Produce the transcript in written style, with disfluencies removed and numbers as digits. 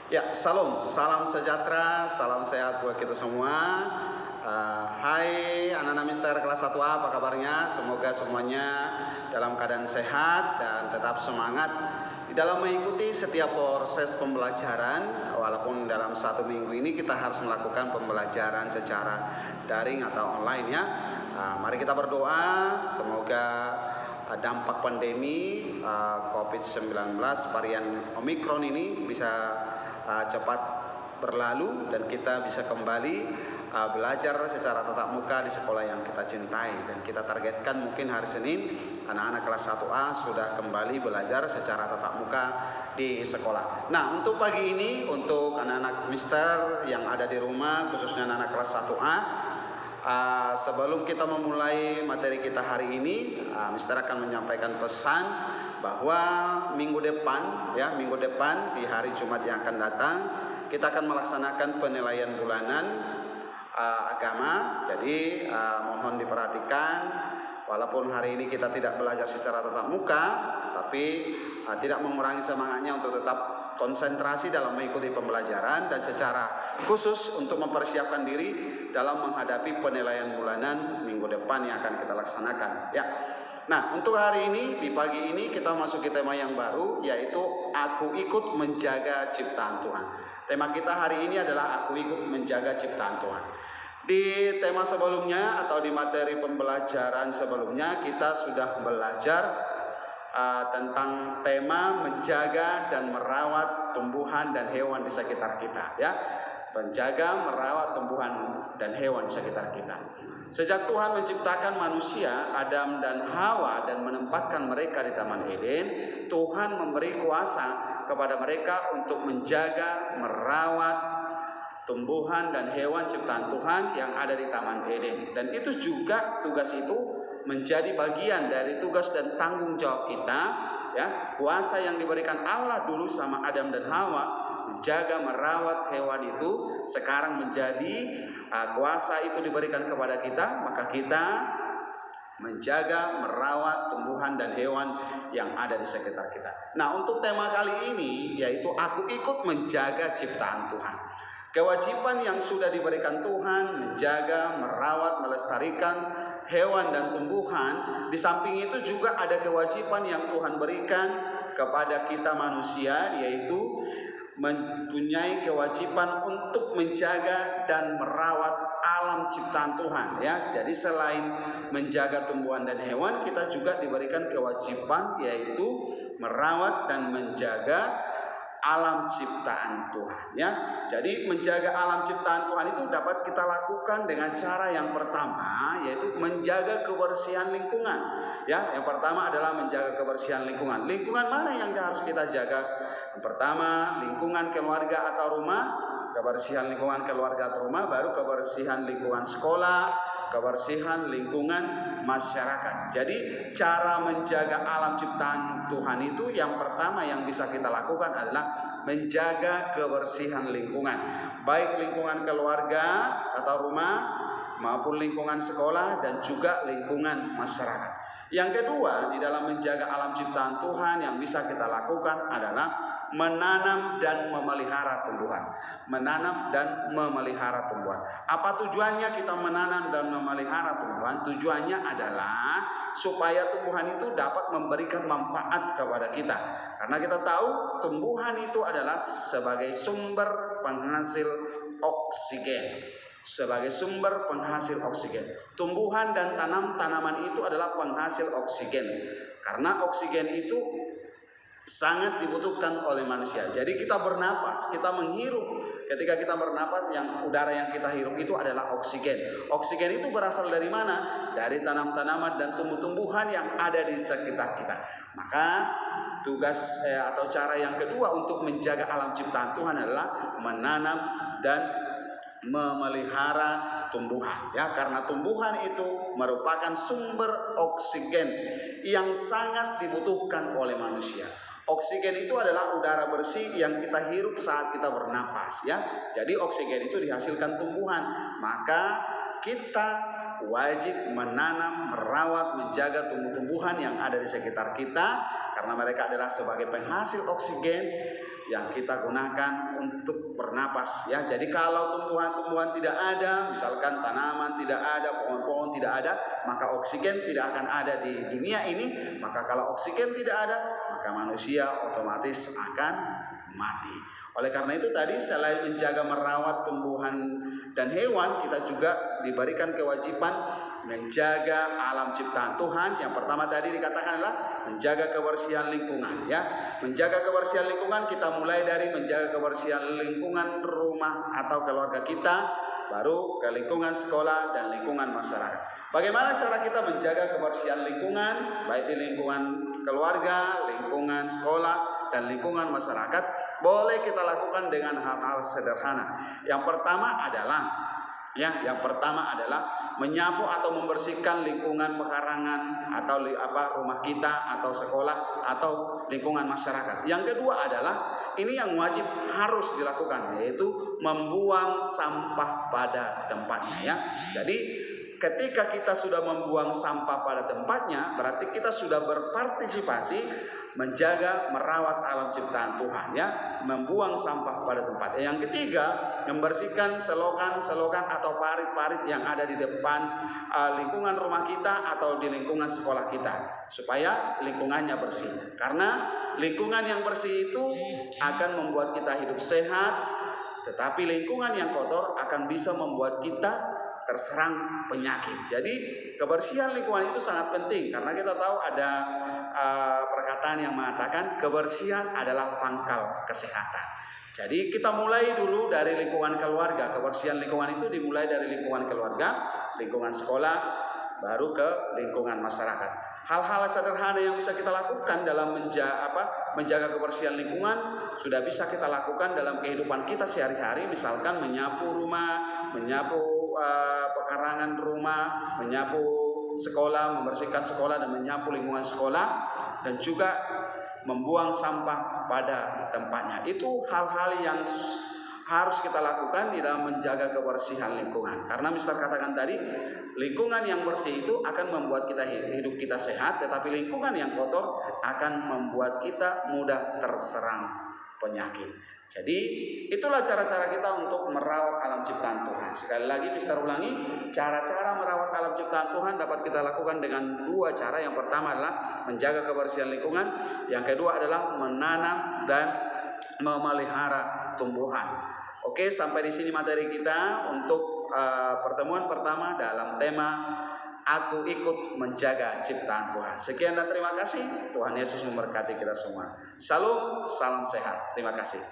Ya, salam sejahtera, salam sehat buat kita semua. Hai anak-anak Mister kelas 1A, apa kabarnya? Semoga semuanya dalam keadaan sehat dan tetap semangat di dalam mengikuti setiap proses pembelajaran. Walaupun dalam 1 minggu ini kita harus melakukan pembelajaran secara daring atau online ya. Mari kita berdoa semoga dampak pandemi COVID-19 varian Omikron ini bisa cepat berlalu dan kita bisa kembali belajar secara tatap muka di sekolah yang kita cintai. Dan kita targetkan mungkin hari Senin anak-anak kelas 1A sudah kembali belajar secara tatap muka di sekolah. Nah, untuk pagi ini untuk anak-anak Mister yang ada di rumah, khususnya anak-anak kelas 1A, sebelum kita memulai materi kita hari ini, Mister akan menyampaikan pesan bahwa minggu depan di hari Jumat yang akan datang kita akan melaksanakan penilaian bulanan agama. Jadi mohon diperhatikan, walaupun hari ini kita tidak belajar secara tatap muka, tapi tidak mengurangi semangatnya untuk tetap konsentrasi dalam mengikuti pembelajaran dan secara khusus untuk mempersiapkan diri dalam menghadapi penilaian bulanan minggu depan yang akan kita laksanakan ya. Nah, untuk hari ini, di pagi ini kita masuk ke tema yang baru, yaitu Aku Ikut Menjaga Ciptaan Tuhan. Tema kita hari ini adalah Aku Ikut Menjaga Ciptaan Tuhan. Di tema sebelumnya atau di materi pembelajaran sebelumnya kita sudah belajar tentang tema menjaga dan merawat tumbuhan dan hewan di sekitar kita ya. Menjaga, merawat tumbuhan dan hewan di sekitar kita. Sejak Tuhan menciptakan manusia, Adam dan Hawa, dan menempatkan mereka di Taman Eden, Tuhan memberi kuasa kepada mereka untuk menjaga, merawat tumbuhan dan hewan ciptaan Tuhan yang ada di Taman Eden. Dan itu juga tugas itu menjadi bagian dari tugas dan tanggung jawab kita ya. Kuasa yang diberikan Allah dulu sama Adam dan Hawa menjaga, merawat hewan itu sekarang menjadi kuasa itu diberikan kepada kita, maka kita menjaga, merawat tumbuhan dan hewan yang ada di sekitar kita. Nah, untuk tema kali ini yaitu Aku Ikut Menjaga Ciptaan Tuhan. Kewajiban yang sudah diberikan Tuhan menjaga, merawat, melestarikan hewan dan tumbuhan. Di samping itu juga ada kewajiban yang Tuhan berikan kepada kita manusia, yaitu mempunyai kewajiban untuk menjaga dan merawat alam ciptaan Tuhan ya. Jadi selain menjaga tumbuhan dan hewan, kita juga diberikan kewajiban yaitu merawat dan menjaga alam ciptaan Tuhan ya. Jadi menjaga alam ciptaan Tuhan itu dapat kita lakukan dengan cara yang pertama, yaitu menjaga kebersihan lingkungan ya. Yang pertama adalah menjaga kebersihan lingkungan. Lingkungan mana yang harus kita jaga? Yang pertama, lingkungan keluarga atau rumah, kebersihan lingkungan keluarga atau rumah, baru kebersihan lingkungan sekolah, kebersihan lingkungan masyarakat. Jadi cara menjaga alam ciptaan Tuhan itu yang pertama yang bisa kita lakukan adalah menjaga kebersihan lingkungan, baik lingkungan keluarga atau rumah maupun lingkungan sekolah dan juga lingkungan masyarakat. Yang kedua, di dalam menjaga alam ciptaan Tuhan yang bisa kita lakukan adalah menanam dan memelihara tumbuhan. Menanam dan memelihara tumbuhan. Apa tujuannya kita menanam dan memelihara tumbuhan? Tujuannya adalah supaya tumbuhan itu dapat memberikan manfaat kepada kita. Karena kita tahu tumbuhan itu adalah sebagai sumber penghasil oksigen. Sebagai sumber penghasil oksigen. Tumbuhan dan tanaman itu adalah penghasil oksigen. Karena oksigen itu sangat dibutuhkan oleh manusia. Jadi kita bernapas, kita menghirup. Ketika kita bernapas, yang udara yang kita hirup itu adalah oksigen. Oksigen itu berasal dari mana? Dari tanam-tanaman dan tumbuh-tumbuhan yang ada di sekitar kita. Maka tugas atau cara yang kedua untuk menjaga alam ciptaan Tuhan adalah menanam dan memelihara tumbuhan ya, karena tumbuhan itu merupakan sumber oksigen yang sangat dibutuhkan oleh manusia. Oksigen itu adalah udara bersih yang kita hirup saat kita bernapas ya. Jadi oksigen itu dihasilkan tumbuhan. Maka kita wajib menanam, merawat, menjaga tumbuh-tumbuhan yang ada di sekitar kita karena mereka adalah sebagai penghasil oksigen yang kita gunakan untuk bernapas ya. Jadi kalau tumbuhan-tumbuhan tidak ada, misalkan tanaman tidak ada, pohon-pohon tidak ada, maka oksigen tidak akan ada di dunia ini. Maka kalau oksigen tidak ada, maka manusia otomatis akan mati. Oleh karena itu tadi selain menjaga merawat tumbuhan dan hewan, kita juga diberikan kewajiban menjaga alam ciptaan Tuhan. Yang pertama tadi dikatakan adalah menjaga kebersihan lingkungan ya. Menjaga kebersihan lingkungan, kita mulai dari menjaga kebersihan lingkungan rumah atau keluarga kita, baru ke lingkungan sekolah dan lingkungan masyarakat. Bagaimana cara kita menjaga kebersihan lingkungan, baik di lingkungan keluarga, lingkungan sekolah, dan lingkungan masyarakat? Boleh kita lakukan dengan hal-hal sederhana. Yang pertama adalah menyapu atau membersihkan lingkungan pekarangan atau rumah kita atau sekolah atau lingkungan masyarakat. Yang kedua adalah ini yang wajib harus dilakukan, yaitu membuang sampah pada tempatnya ya. Jadi ketika kita sudah membuang sampah pada tempatnya, berarti kita sudah berpartisipasi menjaga merawat alam ciptaan Tuhan ya, membuang sampah pada tempatnya. Yang ketiga, membersihkan selokan atau parit-parit yang ada di depan lingkungan rumah kita atau di lingkungan sekolah kita, supaya lingkungannya bersih. Karena lingkungan yang bersih itu akan membuat kita hidup sehat, tetapi lingkungan yang kotor akan bisa membuat kita terserang penyakit. Jadi kebersihan lingkungan itu sangat penting, karena kita tahu ada perkataan yang mengatakan kebersihan adalah pangkal kesehatan. Jadi kita mulai dulu dari lingkungan keluarga. Kebersihan lingkungan itu dimulai dari lingkungan keluarga, lingkungan sekolah, baru ke lingkungan masyarakat. Hal-hal sederhana yang bisa kita lakukan dalam menjaga kebersihan lingkungan sudah bisa kita lakukan dalam kehidupan kita sehari-hari. Misalkan menyapu rumah, menyapu pekarangan rumah, menyapu sekolah, membersihkan sekolah dan menyapu lingkungan sekolah, dan juga membuang sampah pada tempatnya. Itu hal-hal yang harus kita lakukan di dalam menjaga kebersihan lingkungan. Karena Mister katakan tadi, lingkungan yang bersih itu akan membuat kita hidup kita sehat, tetapi lingkungan yang kotor akan membuat kita mudah terserang penyakit. Jadi itulah cara-cara kita untuk merawat alam ciptaan Tuhan. Sekali lagi Mister ulangi, cara-cara merawat alam ciptaan Tuhan dapat kita lakukan dengan dua cara. Yang pertama adalah menjaga kebersihan lingkungan, yang kedua adalah menanam dan memelihara tumbuhan. Oke, sampai di sini materi kita untuk pertemuan pertama dalam tema Aku ikut menjaga ciptaan Tuhan. Sekian dan terima kasih. Tuhan Yesus memberkati kita semua. Shalom, salam sehat. Terima kasih.